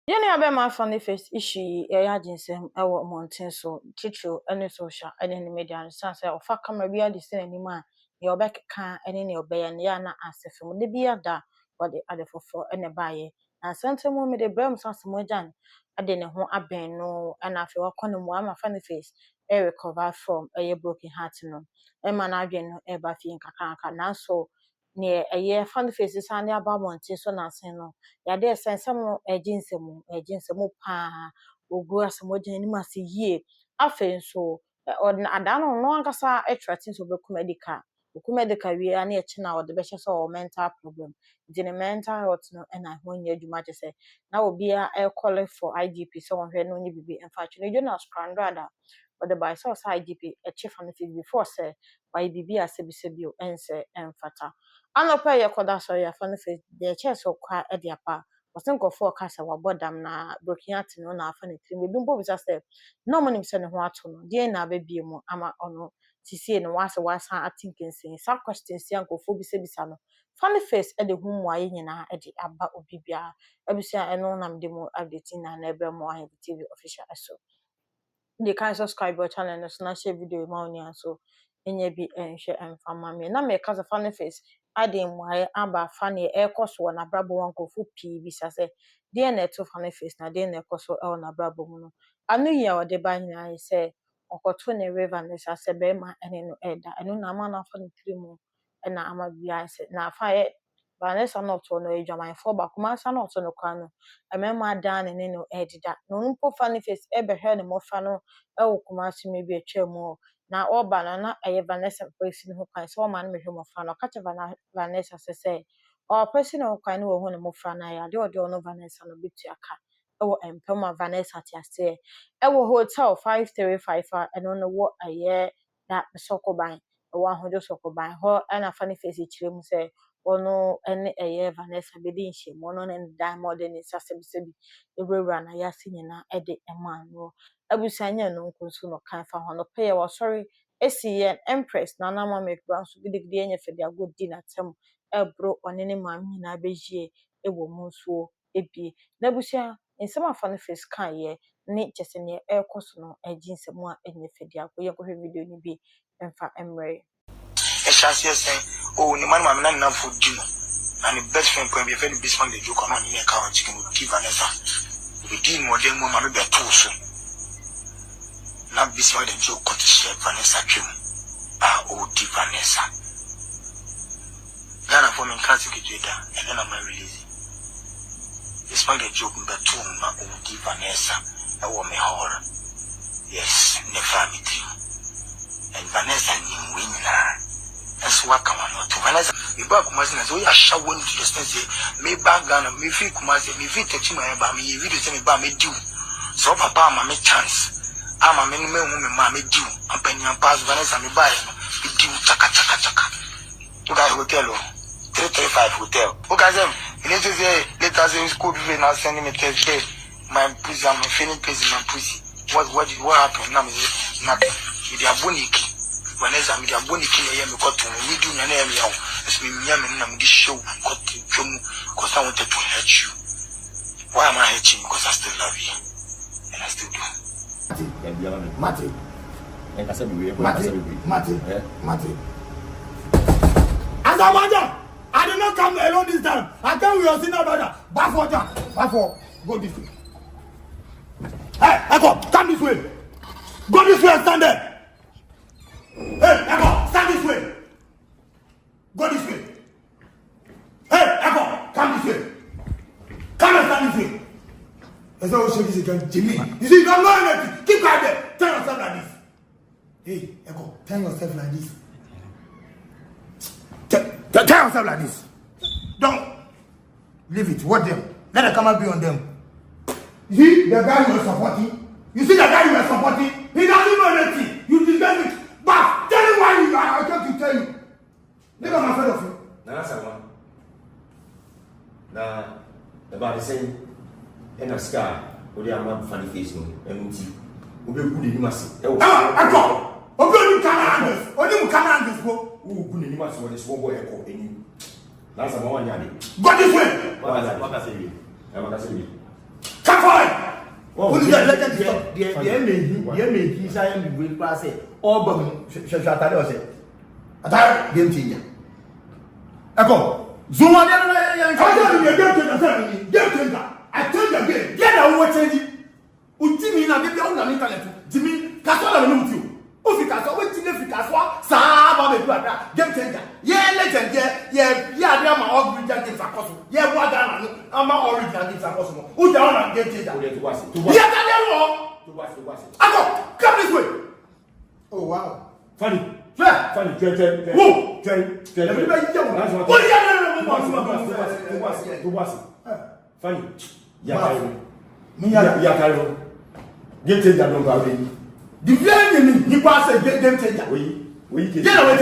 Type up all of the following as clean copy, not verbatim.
Yɛne abɛma funny face issue ɛyɛ agyensɛm ɛwɔ mmɔnten so titiri ɛne social ɛne ne media no san sɛ ɔfa camera bi ade si n'anim a nea ɔbɛkeka ɛne nea ɔbɛyɛ no yɛ na asɛ fam da bi ada wɔde ade foforɔ ɛna ɛbaayɛ na asɛntɛm mu mede brɛ mu sɛ asɛm agyan ɛde ne ho abɛn no ɛna afei wakɔ no mu ama funny face ɛrecover from ɛyɛ broken heart no ɛma n'adwene no ɛreba fie nkakrankra nanso nea ɛyɛ funny face san de aba mmɔnten so nansen no yade ɛsɛnsɛm ɛgye nsɛm paa ogu asɛm agye n'anim ase yie afei nso adaa no ankasa ɛtrɛte nso ɔbɛkum adika okum adika wie a na yɛkyi na ɔde bɛhyɛ sɛ ɔwɔ mental problem nti ne mental health no ɛna ho nyɛ adwuma kyɛ sɛ na obiara ɛkɔle for IGP sɛ wɔhwɛ no nye bibi mfa twene Jonas Krandrada ɔde bae sɛ ɔsɛ IGP ɛkye fa no fi before sɛ wayɛ bibi a sɛbisɛbi o ɛnsɛ ɛmfata anɔpɛ yɛkɔda sɔre afa no fɛ deɛ ɛkyɛ sɛ ɔkwa ɛde apa ɔsɛ nkɔfoɔ ɔka sɛ wabɔ dam na broken heart no na afa ne tirim ebi mpo bisa sɛ na ɔmo nim sɛ ne ho ato no deɛ na abɛbie mu ama ɔno sisie no wasan ate nkensɛn saa questions a nkɔfoɔ bisabisa no funny face ɛde ho mmuayɛ nyinaa ɛde aba obi biara abusua ɛno nam de mu update na ɛbrɛ mu Ahemfo TV official ɛso de kan subscribe your channel no so na share video ma onia so enye bi enhwe emfa ma me na me ka sɛ funny face ade mmuayɛ aba funny ɛkɔ so na brabo wankɔfoɔ pii bisa sɛ deɛ na ɛto funny face na deɛ na ɛkɔ so ɛwɔ na brabo mu no ano yi a ɔde ba nyinaa sɛ ɔkɔto ne river ne sɛ sɛ bɛrima ɛne no ɛda ɛno na ama na afa ne tiri mu ɛna ama bia sɛ na afa yɛ Vanessa no to no adwamanfoɔ ba kuma sa no to no kwa no ɛmɛma ada ne no ɛdeda no mpo funny face ɛbɛhwɛ ne mmɔfra no ɛwɔ kuma so me bi atwa mu na ɔba no na ɛyɛ Vanessa person ho kwan sɛ ɔma no mehwɛ mmɔfra no ɔka kyerɛ Vanessa sɛ person ho kwan no wɔ ho ne mmɔfra no ayɛ ade ɔde ɔno Vanessa no betua ka ɛwɔ mpɛm a Vanessa te ase ɛwɔ hotel 535 a ɛno no wɔ ɛyɛ da Sokoban ɛwɔ ahodwo Sokoban hɔ ɛna funny face kyerɛ mu sɛ ɔno ɛne ɛyɛ Vanessa bedi nhyiamu ɔno ne diamond ne sasɛbisɛbi ewurawura na yɛase nyinaa ɛde ɛma no abusanya no nkonso no kan fa ho no pɛ yɛ wɔsɔre esi yɛ Empress na na mama ekura nso gidigidi enye fɛde agodi na tem ɛbro ɔne ne maame nyinaa bɛyie ɛwɔ mu nso ebie na abusua nsɛm afa no face kan yɛ ne kyese ne ɛkɔ so no ɛgye nsɛm a enye fɛde akoyɛ kɔhwɛ video ni bi ɛmfa ɛmrɛ ɛhyɛ sɛ oh ni man mama na for dino and the best friend point be friend this man the joke on me account chicken with give Vanessa we did more than mama be too so na this man the joke got to share Vanessa trim di Vanessa Ghana for me classic data and then I'm release this man the joke be too na di Vanessa I want me horror yes never me dream and Vanessa ni win na that's what come on to Vanessa me back Kumasi na so ya shawo to the sense me back Ghana me fit Kumasi me fit touch my ba me video say me ba me do so papa ma me chance ama me no me hu me ma me do ampanya pass Vanessa me ba no me do chaka to guy hotel 335 hotel okay them you need to say later say school be now sending me text there my pussy I'm feeling busy my pussy what happened now me nothing me dia boniki Vanessa me dia boniki na me got to me do na na me yawo as me nya me na me show got to twom because I wanted to hurt you why am I hurting because I still love you and I still do Mate Azamanja I did not come alone this time I came with your senior brother Bafo go this way hey Echo come this way go this way and stand there hey, Echo, stand this way. Go this way. Hey, Echo, come this way. Come and stand this way. That's how we shake this again, Jimmy. You see, you don't know anything. Keep quiet there. Turn yourself like this. Hey, Echo, turn yourself like this. Turn yourself like this. Don't leave it. Watch them. Let the camera be on them. You see, the guy you were supporting. He doesn't know anything. You deserve it. But tell me why you are. I can't tell you. Never am afraid of you. That's one. Now, about the same. And a scar. Only a man funny face no. Empty. Obe good in must. Echo. Obe you cameras. Only you cameras go. Who good in must when it's one boy echo any. That's a one yard. Go this way. What I say you. Come legend stop the me say am we class all but atare o say atare game changer eko zuma game changer I told you again get na wo change utimi na be na me internet timi kaso na me mutu o fi kaso we ti le fi kaso sa ba be ata game changer ye legend ye ade ma original game sakoso ye wa ga na no ama original game sakoso o ja na game changer o le to wase ye ta le wo to wase ako come this way oh wow funny who funny ya carry game changer don't go away the very ni pass game changer we get na we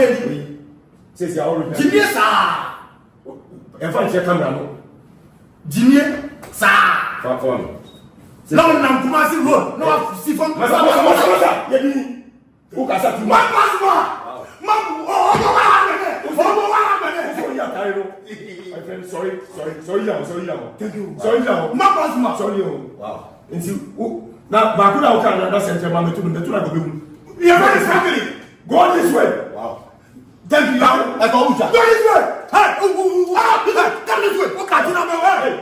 say say all jimie sa e fa check camera no jimie sa for no na kuma si road no si from masa ye bi o ka sa tu ma my friend, sorry. Thank you. Sorry. Wow. Now, Bakuna Oka, that's a German to the Tuna. You're very family. Go this way. Wow. Thank you. Go this way. Come this way. Okay, hey.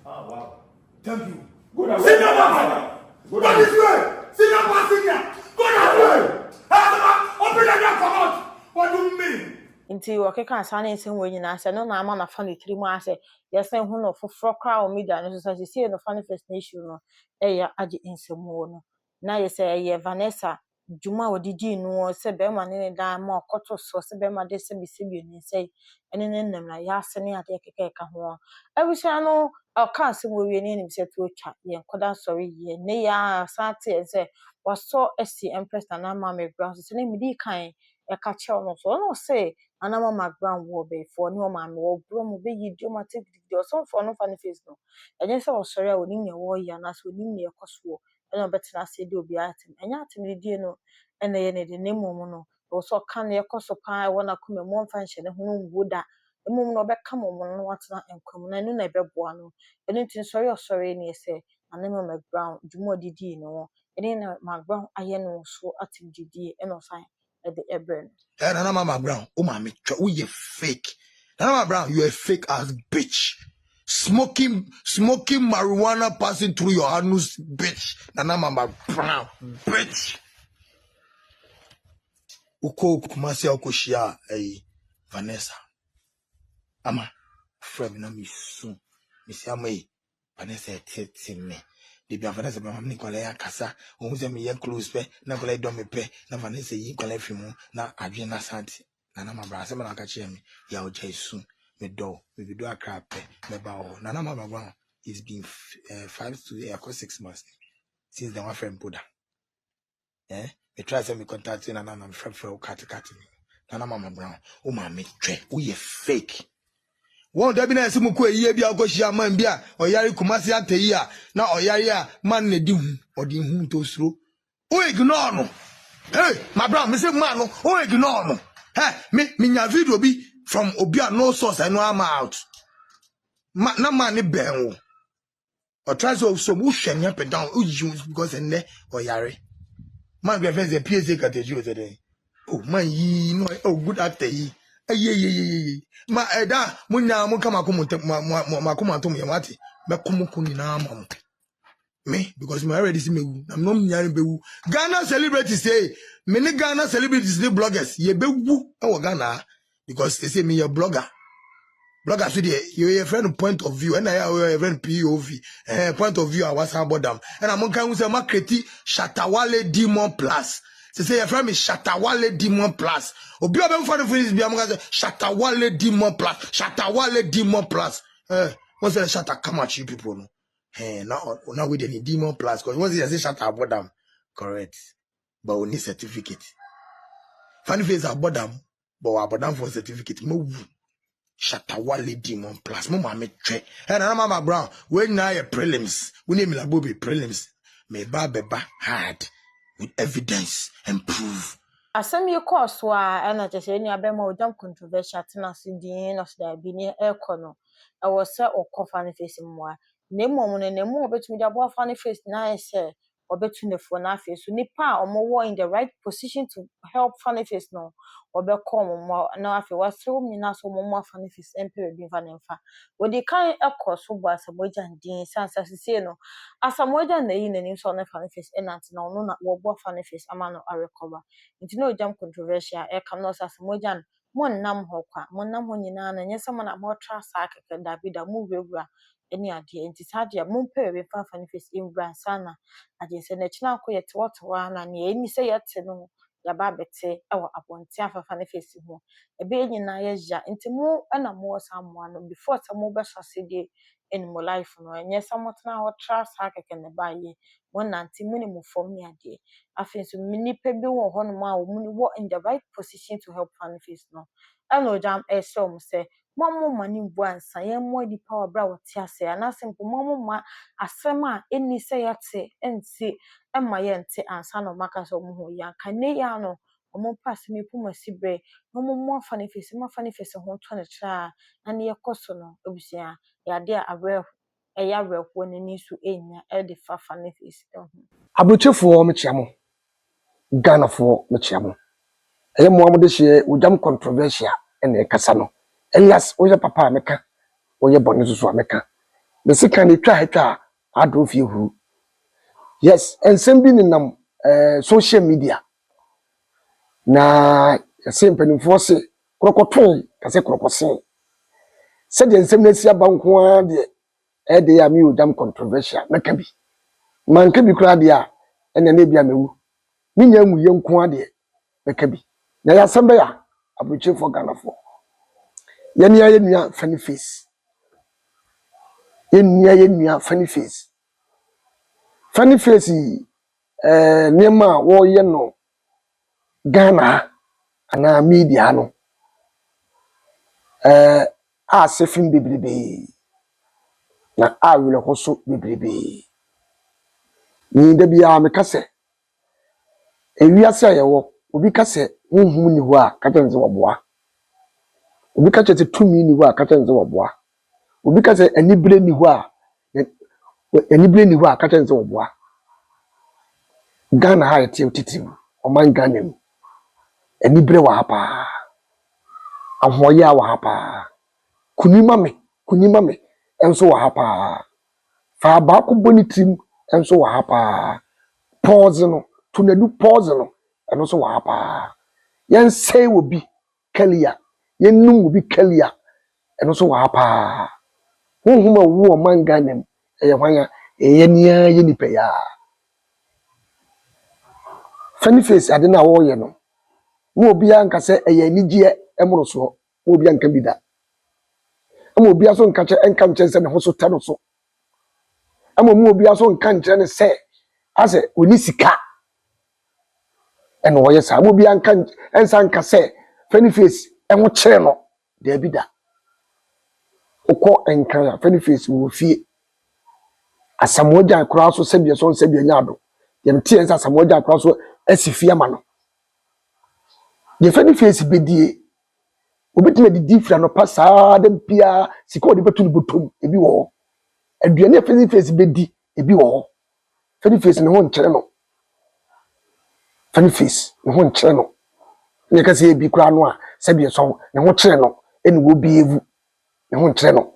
Oh, wow. Thank you. Go that way. Go this way. Sit down, go that way. Open the door, come out. What do you mean? Nti wakeka asane nsem we nyina se no na ama na fa ne tiri mu ase yesen hu no foforo kra o media no so se no manifest issue no eya age nsem wo no na yese ye Vanessa juma odidi no se be ma ne da ma okoto so se be ma de se bi ni se ene ne nam na ya ase ne ade keke ka ho ebusha no aka ase wo wie ne nim se to twa ye nkoda sorry ye ne ya sate se waso esi empress na ma me ground se ne midi kan e ka che no so no say anama background wo be for ni o ma me wo bro mo be yi idiomatic video so for no fa ne face no enye se wo sori a oni ne wo ya na so oni ne ekoso e no betina se de obi atim enya atim de die no ene ye ne de nemu mu no wo so kan ne ekoso pa wona kuma mo mfa nhye ne ho nwo da emum no be ka mo no watena enkwam na nu na be boa no ene tin sori ne se anama background jumo didi no ene na background aye no so atim didi e no fine at the Ebron. Nana Mama Brown, oh my, you fake. Nana Mama Brown, you a fake ass bitch. Smoking marijuana passing through your anus, bitch. Nana Mama Brown, bitch. Uko kumasi uko shia, Vanessa. Ama, friend, na mi soon. Missy Amay, Vanessa tete me. De bien Vanessa ba mamni ko ya kasa o mu se me yen close pe na ko le do me pe na Vanessa yi ko le fi mu na adwe na santi na ma bra se me na ka che me ya o jesu me do me bi do akra pe me ba o na ma bra it's been 5 to 6 months since the one friend Buddha me try say me contact na me friend for cat me na ma bra o ma me twe o ye fake won da bi na ese muko eyi bia akohia man bia oyare kumasi ateyi a na oyare a man na di hu odi hu to suro o ignore no hey my brother me say man no o ignore no me nya video bi from obi a no source I know am out na man ni ben wo o try so mu hwenya pe down o yi because enne oyare man be friends the PSA category today oh man yi no oh good actor yi ma eda munya mu kama makomato mu yamati be komuko ni na ama me because me already see me I'm not nyare bewu Ghana celebrities say me ni Ghana celebrities ni bloggers ye bewu e wo Ghana because they say me your blogger so there you a friend point of view and I a friend POV point of view I was about them and I'm kan say ma create Shatawale Demon Plus. Say your friend is Shatawale Demon Plus. Obi obe mfa no finish bia mo say Shatawale Demon Plus. What's that shatta come at you people no? Now we need Demon Plus because once you say shatta about them, correct. But we need certificate. Funny face about them, but we about them for certificate. Mo Shatawale Demon Plus. Mo mama twe. And Mama Brown, when now your prelims, we need me like Bobby prelims. Me beba hard. With evidence and proof. Asem ye course wa na chese ni abema o jam controversial tina sidin of the bini ekono. I was say o kofa ne face mwa. Nemo no nemo obetumi dia bo funny face na ese obetunefo na face so nipa omo in the right position to help funny face no obekọ mo na afi wasrew mi na so mo funny face empire bi fa nemfa we dey kan ekoso bo asamoja ndin sansa sese no asamoja na yi nani so na funny face enant na ono na wo bo funny face ama no arecover nti no jam controversial e kam no asamoja mon nam ho kwa mon nam ho nyina na nyesa mo na mo tra sa keke Davida mu wura any ade nti sadia mompe we fa funny face in sana ade se na china ko yete wotowa na ne eni se yete no ya ba bete ewo abonte afa funny face ho ebe nyina ya ja nti mu na mo samwa no before ta mo be sosede in mo life no enye samotna ho trust hakeke ne baye won nanti muni mu fom ne ade afi so minipa bi wo ho no ma wo muni wo in the right position to help funny face no eno jam e show mo se momo mani bu ansa ye mo di power bra wote ase ana simple momo ma asem a eni se yate ensi emma ye nte ansa no maka so mo ho ya kane ya no omo pass me pu masibre momo mo funny face ho to ne tra na ne yekoso no obusia ya de abre eya abreko ne ni so enya e de fa funny face ho Abrochefo me chiamo Ghana fo me chiamo mo amode hye ujam controversial ene kasa no Elias oye papa ameka oye bone susu ameka me sika ne twa ado fie huru yes ensem bi ninam social media na yase mpanimfo se krokoton kase krokosen se de ensem na sia banko a de e de ya me ujam controversial meka bi manka bi kura de a ene na bia mewu minya mu ye nko ade meka bi na ya sembe ya abrochefo Ghana fo yani ya nua funny face yenua funny face niema wo ye no Ghana ana media no a sefin bebrebe na a wele hoso bebrebe ni da bia me kase ewiase ayewo obi kase hunhum ni ho a katenze woboa obi kase tumi ni ho a katenze woboa obi kase anibre ni ho a katenze woboa Ghana ha yete otitim oman Ghana mu anibre wa hapa ahoya wa hapa kunima me enso wa hapa fa ba ko bonitim enso wa hapa pause no tunadu pause no enso wa hapa yen say obi kalia yen num obi kalia enso wa hapa hunhuma wu oman Ghana mu hwanya nia ye nipa ya funny face ade na wo ye no mo obi anka se nigye emroso mo obi anka bida mo obi aso nka che enka nche se ne ho so tano so mo obi aso nka nche ne se ase oni sika eno wo ye sa mo obi anka ensa nka se funny face enwo kire no da bida okọ enka ya funny face wo fie asamoja akura so sebie nyado yem tie ensa asamoja akura so asifie ma no the funny face bedie obetime di different no pasa dem pia sika odi betu botom ebi wo aduane funny face bedi ebi wo funny face ne ho nkere no funny face ne ho nkere no ne ka se ebi kura no a sebie so ne ho kere no eni wo bi evu ne ho nkere no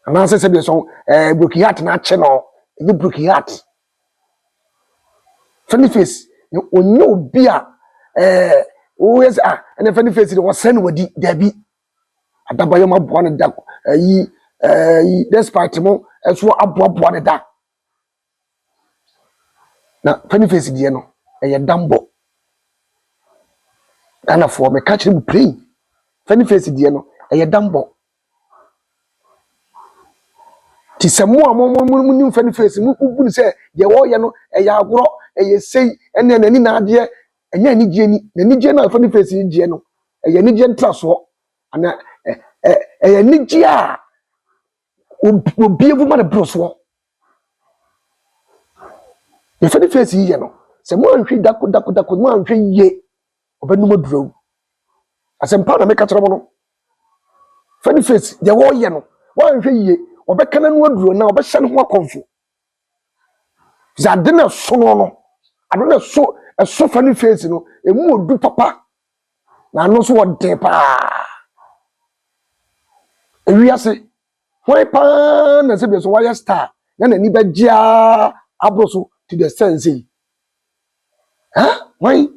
ana se sebie so broken heart na kye no ebi broken heart funny face ne onyo obi a always and funny face was send wadi dabi adabayo maboa ne da despite mo so aboa ne da na funny face die no dambo ana for me catch him play funny face die no dambo ti se mo ni funny face mu bu ni se ye wo ye no agoro sei ene nani na ade enya ni gye ni na ni gye na funny face ni gye no ni gye ntraso ana ni gye a obi evu ma na broso the funny face yi no se mo anhwe dako mo anhwe ye obanum aduro asem pa na me ka tro mo no funny face de wo ye no wo anhwe ye obekana no aduro na obehye no ho akonfo zade na so no ado na so fa ne face no emu odu papa na no so wode pa ewiase hwan pa na se bi so wire star na ni beggia abroso to the sense why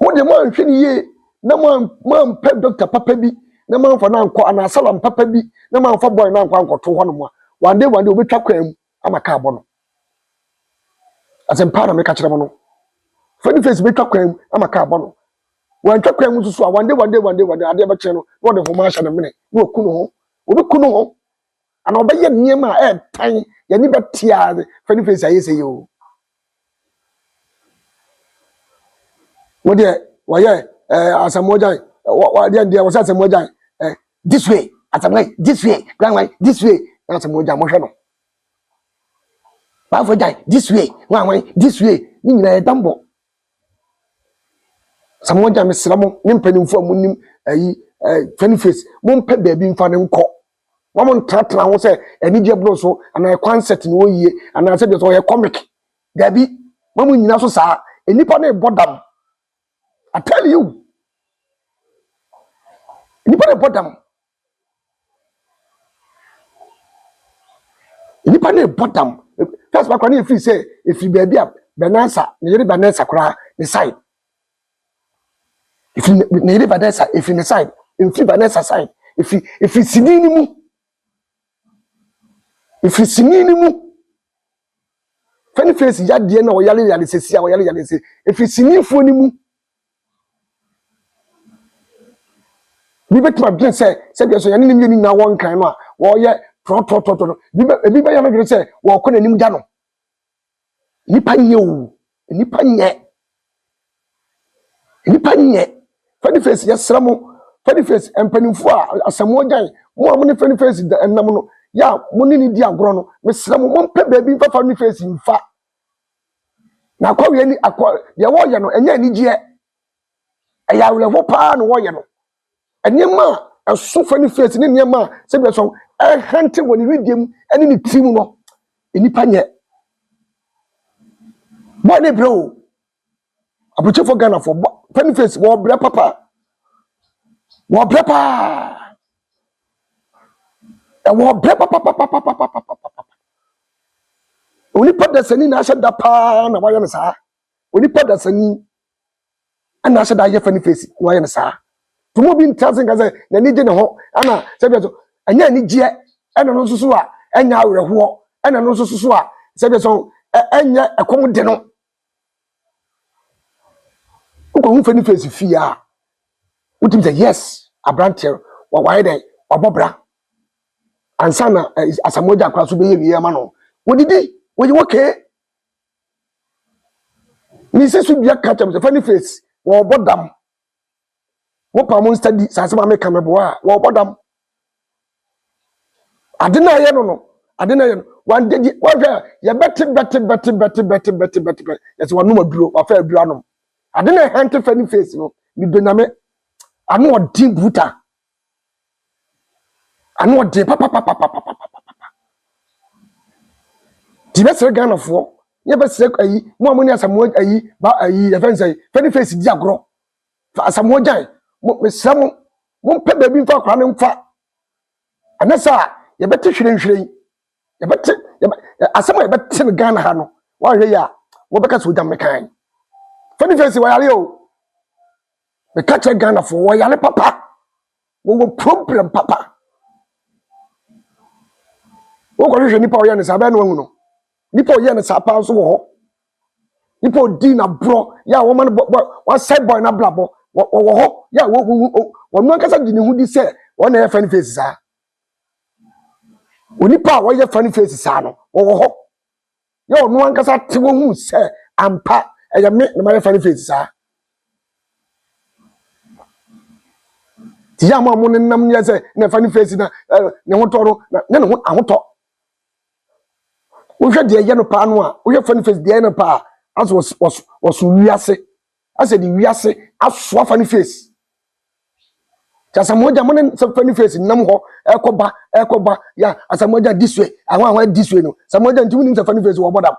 mo de mo anhwe ni ye na mo pep doctor papa bi na man fa na anko ana salam papa bi na man fa boy na anko ankoto ho no mo one day obetwa kwam amaka abo no asempa na me ka kire mo no funny face betwa kwam amaka abo no wan twa kwam susu a one day ade ba kire no no de homa sha na mene no oku no ho obeku no ho ana obeye niema a tan ya ni betia funny face ayese yo mo de waye asamojan wa dia was asamojan this way asamai this way grand way this way asamojan mo hwe no ba fo jai this way wan this way ni nyina dambo asamojan me sramo ni mpanimfo amunim funny face mo mpe baabi mfa ne nko wo mo ntratra ho se enije bro so ana concept ni wo yie ana se de so ye comic gabi mo mo nyina so saa enipa na bodam I tell you. Anybody bottom. Anybody bottom. First back when if you say if you baby up Banasa, nearly Banasa cry the side. If you nearly Banasa, if in the side, if you Banasa side, if you see any if you see any funny face ya dear no yali yali say or yali say if you see any for any bi betima dwen say bi so yane nim na won kan no a wo ye tro bi be ya me dwen say wo ko nanim da no nipa nye o nipa nye funny face ya sramo funny face empanimfo a asamo gan mo ne funny face da enam no ya mo ni di agro no me sramo mo mpe baabi fa funny face mfa na kwa we ni akwa ye wo ye no enya ni gie eya wele ho pa no wo ye no enyema aso funny face ni nyema se bi so hante woni widiem ene ni tim no enipa nye bo ne bro abuche for Ghana for funny face wo bre papa wo bre pa e wo bre papa oni pada sani na asha da pa na wa ye sa oni pada sani ana asha da ye funny face wa ye sa tumo bi ntazen ka say na ni je ne ho ana se bi so anya ni je ena no susu a enya awerho ena no susu a se bi so enya ekon de no ko hu funny face fia utim say yes abranter wa why dey obobra ansana asamoja kwa so be ye ma no wodidi wo yi okay ni se su bia ka tem funny face wo bodam wo pa mon study sase ma me kamebo a wo bodam adena ye no one day one ye beti yes one no duro wa fa aduro anom adena hante funny face no mi doname anu odin buta anu odin papa ti be sere Ghana fo ye be sere ayi mo amoni asamo ayi ba ayi ye fen say funny face di agro fa asamo jan mo mesamo mo pe ba bi mfa kwa ne mfa anasa ye beti hwiren ye beti asamo ye beti ne Ghana ha no wa hwe ya wo beka so jam mekan funny face wa yale o me catch Ghana fo wa yale papa wo problem papa wo ko hwe nipa o ye ne sa ba no hu no nipa oye ne sapa so wo ho nipa odi na bro ya wo man wa side boy na blabo wo ho ya wo no kasa di ne hu di se wo na ye funny face sa onipa wo ye funny face sa no wo ho ya wo no kasa te wo hu se ampa eye me na ma ye funny face sa ti ya mo ne nam ye se na funny face na ne ho toro na ne ho ahoto we de ye no pa no a we funny face de no pa as was wiase as the wiase aso funny face Asamoja mo ne funny face nam ho ekoba ya Asamoja this way awon this way no Asamoja nti woni funny face wo bodam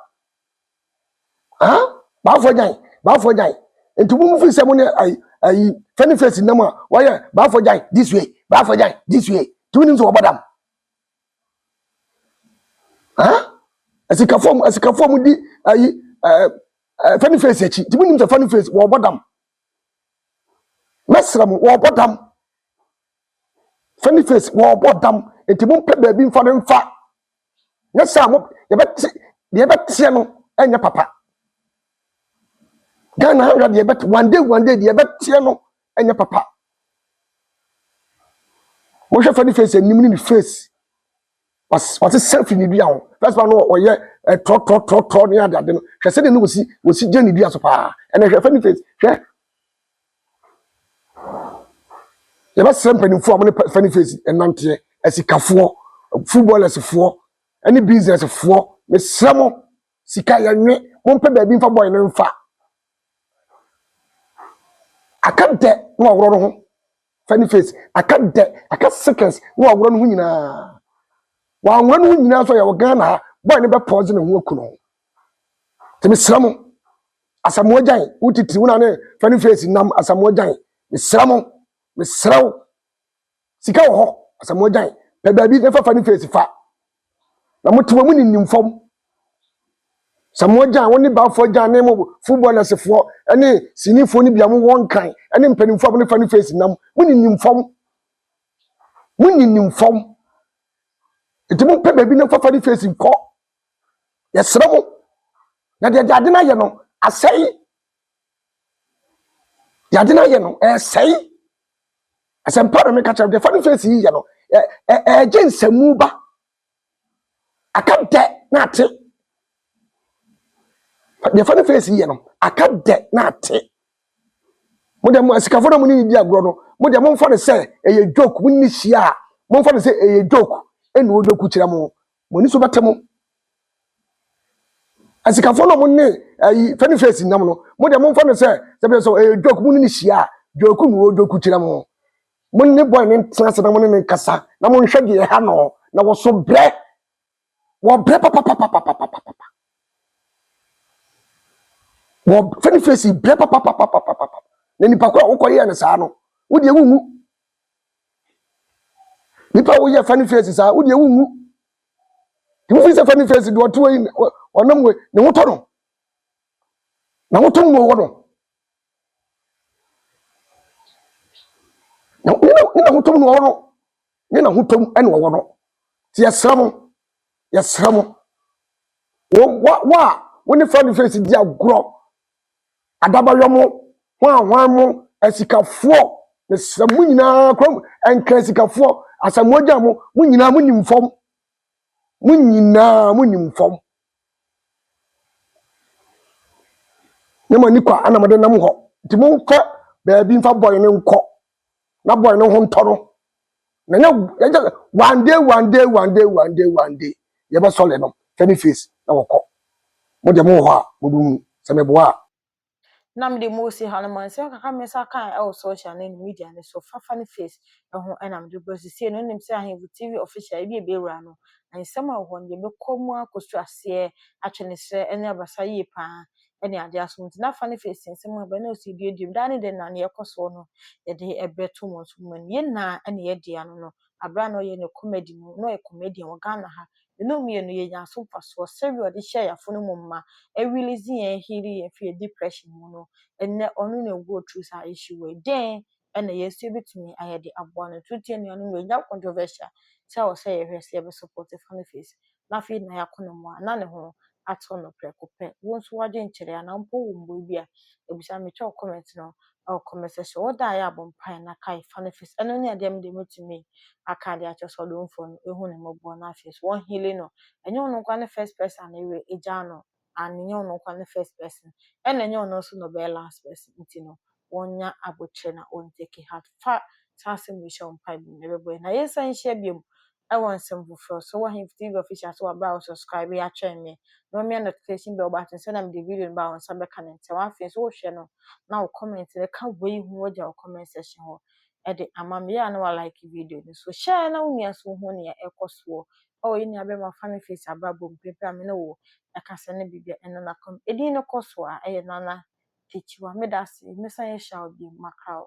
ba fo jan nti mo fi se mo ne ai funny face nam a wo ye ba fo jan this way this way ti woni wo bodam asika form di ai funny face echi ti woni funny face wo bodam mesram wo bodam funny face wo bodam enti mo pe ba bi mfa ne mfa nya sa mo ye bet no enya papa Ghana hundred ye bet one day ye bet no enya papa mo hwe funny face enim ni face was selfie ni bia ho first one no oye tro ni ade no hwe se de no wosi je ni bia so pa ene hwe funny face hwe ye bet sempani fu amone funny face enante asikafo footballers fo any business fo me sramo sika ya nwe mo mpe ba bi mfa boy no mfa akade no awro no ho funny face akade seconds no awro no ho nyina wa awro no ho nyina so ya wo Ghana boy no be pause no ho akuno temi sramo Asamojan utiti una ne funny face nam Asamojan me srawo sika wo ho Asamojan pe ba bi ne fa funny face fa na motuma mu ni fom Samoja woni ba fo jan ne mo footballers fo ene sinifo ni bia mo won kan ene mpanimfo abone funny face nam mu ni fom enti mo pe ba bi ne fa funny face ko yesra mo na de ade na ye no asai ya de na ye no sei asempa me ka de funny face yi ye no jensamu ba akade na ate the funny face yi no akade na ate mo dem asikafo na mo ni di agro no mo dem mo fa ne se eye joke mo ni hia mo fa ne se eye joke eni o joke kire mo ni so batemo asikafo na mo ni ayi funny face nam no mo dem mo fa ne se be so eye joke mo ni hia joke no o joke kire mo ni boy ni trans na mo ni kasa na mo nhwe de ha no na wo so bre wo bre papa wo funny face bre papa na nipa kwa wo koye ne saa no wo de wungu nipa wo ye funny face saa wo de wungu ti wo fi se funny face do to yi onam we ne woto no na woto mo wo no na woto no wo no ni na woto ene wo no ti yesramo wo ni funny face di agro adabayomo ho asikafo ne samu nyina krom enka asikafo Asamoja mo nyina mo nimfom ne mani kwa anamade nam ho ti mo fa ba bi mfa boy ne nko na boy ne ho ntoro na nya one day ye ba sole no funny face na woko mo de mo ho a mo dum se me bo a Nam de mosi hanaman se kaka me sa kan e social na media ne so funny face ho enam de bro sie no nim se ahen TV official e be wura no ansem a ho de be komu akosu ase atwene se ene abasa yi pa ene ade aso nti na funny face nsem aba na osi die dim dane de na ne ekoso no ye de ebeto mo so man ye na ene ye de ano no abra no ye ne comedy no ye comedian wo Ghana ha no me no ye nya so paso serio de share ya fono mo ma e release ye healing ye fear depression mo no enne onu na go through sa issue we den ene ye se betumi ayede abo no tutie ne onu we nya controversial say o say ye hwese be support funny face na fi na ya kono mo na ne ho ato no preko pe won so wade nkyere ana mpo wo mbo bia ebisa me twa comment no o comment section wo da ya bompan na kai funny face eno ne ade me de metumi aka de acho so do mfo no ehu ne mobo na face won healing no enyo no kwa ne first person na ewe eja no and enyo no kwa ne first person ena enyo no so no be last person ntino wonya abotre na on take heart fa sase mi show mpa bi ne bebo na yesan hia biem I want some for so what him TV official so about subscribe ya train me no me notification bell button send am the video about on some can and one face so share no now comment the can we hu your comment section ɛde ama me ya na wa like video no so share na unia so ho ne ɛkɔ so oh yi nia be ma fa me face abrabɔ mpepe a me ne wo ɛkasa ne bibia ɛno na kom edin no kɔ so a ɛyɛ nana techiwa me da se me san yɛ shaw bi makra